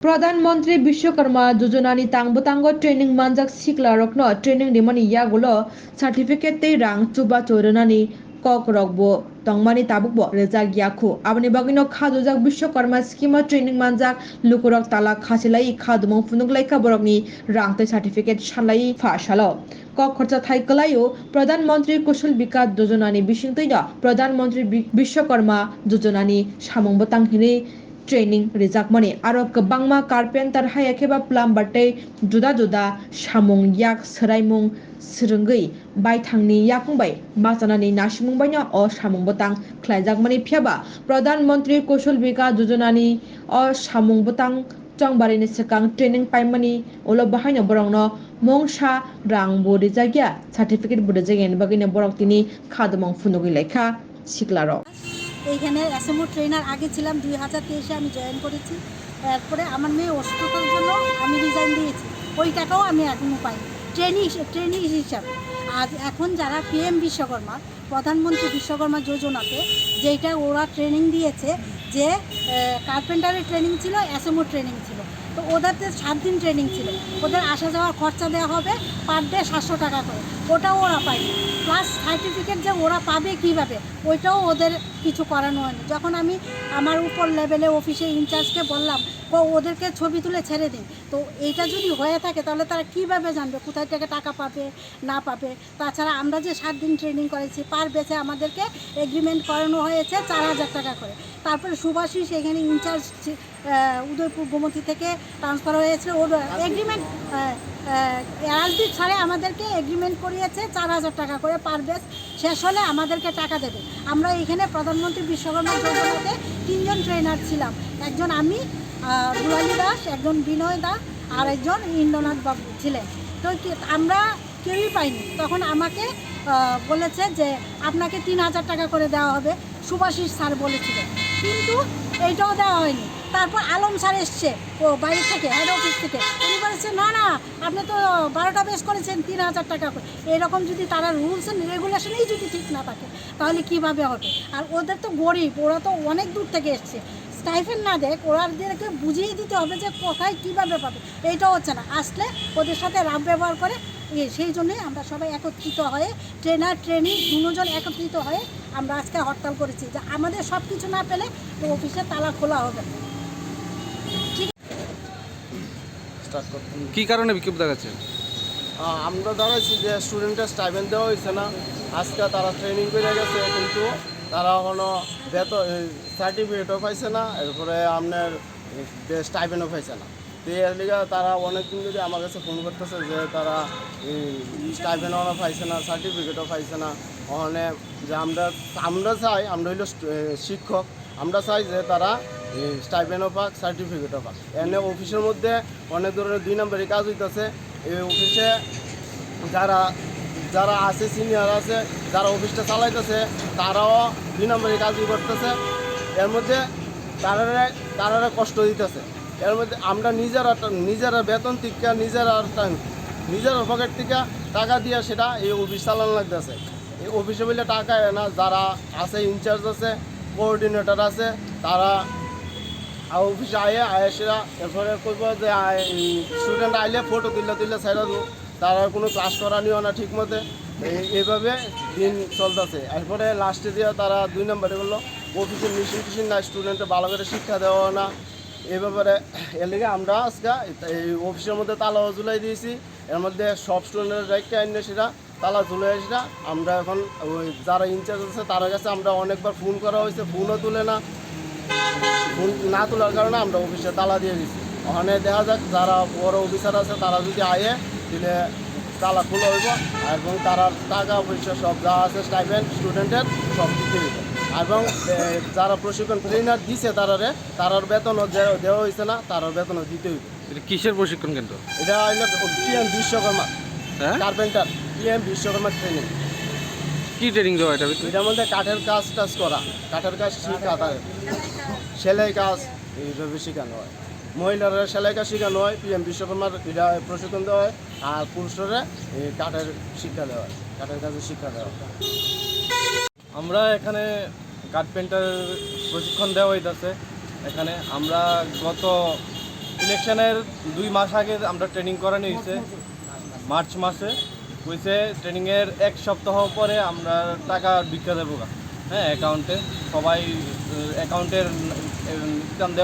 प्रधानमंत्री Vishwakarma योजनानि तांगबो training मानजाक सिखलारकनो training दिमानि यागुलो certificate ते रां चुबा चोरनानि कक रकबो तंगमानि ताबुकबो रेजाक याखु आबनि बागिनो खाजुजाक विश्वकर्मा स्कीम ट्रेनिंग मानजाक लुकुरक ताला खासिलाई खादुमं फुनुगलाइका बरकनि रांते सर्टिफिकेट सानलाई फाशालो कक खर्चा थाइकलायो प्रधानमंत्री कौशल विकास योजनानि बिसिंतैनो प्रधानमंत्री विश्वकर्मा योजनानि सामंबो तांहिनि ट्रेनिंग रिजाक मनी आरो गोबांमा कारपेंटर हायाखेबा प्लाम्बार तै जुदा जुदा सामुंग याक सरायमुं सोरंगै बायथांनि याकुंबाय मासानानि नासिमुंबायनो अ सामुंग बतां ख्लायजाक मनी फियाबा प्रधानमंत्री कौशल विकास योजनानि अ सामुंग बतां चंबारिनि सिकां ट्रेनिंग पाइमani उलो बाहायनो बरंनो मंसा रां बदि जागिया सार्टिफिकेट बदि जागियानि बागिनो बरकतिनि खादमं फुनुगि लेखा सिखलारो এইখানে এসএমও ট্রেনার আগে ছিলাম 2023-এ আমি জয়েন করেছি। এরপরে আমার মেয়ে অসুস্থতার জন্য আমি রিজাইন দিয়েছি, ওই টাকাও আমি এখনও পাইনি ট্রেনি হিসাবে। আর এখন যারা পিএম বিশ্বকর্মা প্রধানমন্ত্রী বিশ্বকর্মা যোজনাতে যেটা ওরা ট্রেনিং দিয়েছে, যে কার্পেন্টারের ট্রেনিং ছিল, এসএমও ট্রেনিং ছিল, তো ওদের 7 দিন ট্রেনিং ছিল, ওদের আসা যাওয়ার খরচা দেওয়া হবে পার ডে 700 টাকা করে, ওটাও ওরা পায়নি। প্লাস সার্টিফিকেট যে ওরা পাবে কীভাবে ওইটাও ওদের কিছু করানো হয়নি। যখন আমি আমার উপর লেভেলে অফিসে ইনচার্জকে বললাম ওদেরকে ছবি তুলে ছেড়ে দিন, তো এইটা যদি হয়ে থাকে তাহলে তারা কীভাবে জানবে কোথায় থেকে টাকা পাবে না পাবে। তাছাড়া আমরা যে 7 দিন ট্রেনিং করেছি পার বেসে আমাদেরকে এগ্রিমেন্ট করানো হয়েছে 4000 টাকা করে। তারপরে সুভাষিস এখানে ইনচার্জ উদয়পুর গোমতী থেকে ট্রান্সফার হয়েছিল, ওর এগ্রিমেন্ট রাজদীপ স্যারে আমাদেরকে এগ্রিমেন্ট করিয়েছে 4000 টাকা করে পার বেস, শেষ হলে আমাদেরকে টাকা দেবে। আমরা এখানে প্রধানমন্ত্রী বিশ্বকর্মা যোজনাতে 3 জন ট্রেনার ছিলাম, একজন আমি, দুলালী দাস, একজন বিনয় দা, আর একজন ইন্দ্রনাথ বাবু ছিলেন। তো আমরা কেউই পাইনি। তখন আমাকে বলেছে যে আপনাকে 3000 টাকা করে দেওয়া হবে, সুভাষিস স্যার বলেছিলেন, কিন্তু এইটাও দেওয়া হয়নি। তারপর আলম স্যার এসছে ও বাইরে থেকে, হেড অফিস থেকে, উনি বলেছে না না আপনি তো 12টা বেস করেছেন 3000 টাকা করে। এরকম যদি তারা রুলস অ্যান্ড রেগুলেশনেই যদি ঠিক না থাকে তাহলে কীভাবে হবে। আর ওদের তো গরিব, ওরা তো অনেক দূর থেকে এসছে, স্টাইফেন্ড না দেখ, ওরাদেরকে বুঝিয়ে দিতে হবে যে কোথায় কীভাবে পাবে। এইটাও হচ্ছে না, আসলে ওদের সাথে রাব ব্যবহার করে। সেই জন্যই আমরা সবাই একত্রিত হয়ে ট্রেনার ট্রেনিং দুজন একত্রিত হয়ে আমরা আজকে হরতাল করেছি যে আমাদের সব কিছু না পেলে তো অফিসে তালা খোলা হবে। কি কারণে বিক্ষোভ দেখাচ্ছে? আমরা দাঁড়াইছি যে স্টুডেন্টের স্টাইপেন্ড দেওয়া হয়েছে না, আজকে তারা ট্রেনিং করে গেছে কিন্তু তারা কোনো বেতন সার্টিফিকেটও পাইছে না, এরপরে আপনার স্টাইপেন্ডও পাইছে না। তো এর লিগে তারা অনেকদিন ধরে আমার কাছে ফোন করতেছে যে তারা স্টাইপেন্ডও পাইছে না, সার্টিফিকেটও পাইছে না। ওখানে যে আমরা চাই, আমরা হইল শিক্ষক, আমরা চাই যে তারা স্টাইপেন্ডও পাক, সার্টিফিকেটও পাক। এনে অফিসের মধ্যে অনেক ধরনের 2 নম্বরের কাজ হইতেছে। এই অফিসে যারা যারা আছে, সিনিয়র আছে, যারা অফিসটা চালাইতেছে তারাও 2 নম্বরের কাজই করতেছে। এর মধ্যে তারা কষ্ট দিতেছে। এর মধ্যে আমরা নিজেরা বেতন থেকে নিজের পকেট থেকে টাকা দিয়ে সেটা এই অফিস চালানো লাগতেছে। এই অফিসে বললে টাকা না, যারা আছে ইনচার্জ আছে, কোঅর্ডিনেটর আছে, তারা অফিসে আয়ে সেরা এরপরে করব যে স্টুডেন্ট আইলে ফটো তুললে ছাইরা দেবো, তারা কোনো ক্লাস করানিও না ঠিক মতে। এইভাবে দিন চলতেছে। এরপরে লাস্টে দিয়ে তারা 2 নম্বরে বললো অফিসের মেশিন না, স্টুডেন্টে ভালো করে শিক্ষা দেওয়া না। এই ব্যাপারে এর লিগে আমরা আজকে এই অফিসের মধ্যে তালাও ঝুলাই দিয়েছি। এর মধ্যে সব স্টুডেন্টের দায়িত্ব আইনে সেটা তালা ঝুলাই সেটা আমরা এখন ওই যারা ইনচার্জ আছে তার কাছে আমরা অনেকবার ফোন করা হয়েছে, ফোনও তুলে না। ফোন না তোলার কারণে আমরা অফিসে তালা দিয়ে দিচ্ছি। ওখানে দেখা যাক যারা বড় অফিসার আছে তারা যদি আয়ে দিলে তালা খোলা হইব, এবং তারা টাকা পয়সা সব যা আছে স্টাইপেন্ড স্টুডেন্টের সব দিতে হইব। এবং যারা প্রশিক্ষণ ট্রেনার দিছে তারার বেতনও দেওয়া হয়েছে না, তারার বেতনও দিতে হইব। এটা কিসের প্রশিক্ষণ কেন্দ্র? এটা হইলো PM Vishwakarma carpenter, PM Vishwakarma training. কি ট্রেনিং দেওয়া এটা? এটার মধ্যে কাঠের কাজ করা, কাঠের কাজ শিখা, সেলাই কাজ এইভাবে শেখানো হয়। মহিলারা সেলাই কাজ শেখানো হয়, পিএম বিশ্বকর্মার এটা প্রশিক্ষণ দেওয়া হয়। আর পুরুষরা কাঠের শিক্ষা দেওয়া হয়, কাঠের কাজের শিক্ষা দেওয়া হয়। আমরা এখানে কার্পেন্টার প্রশিক্ষণ দেওয়া হইতেছে। এখানে আমরা গত ইলেকশনের 2 মাস আগে আমরা ট্রেনিং করানো হয়েছে মার্চ মাসে হয়েছে। ট্রেনিংয়ের 1 সপ্তাহ পরে আমরা টাকা বিক্রি দেবো, হ্যাঁ, অ্যাকাউন্টে সবাই অ্যাকাউন্টের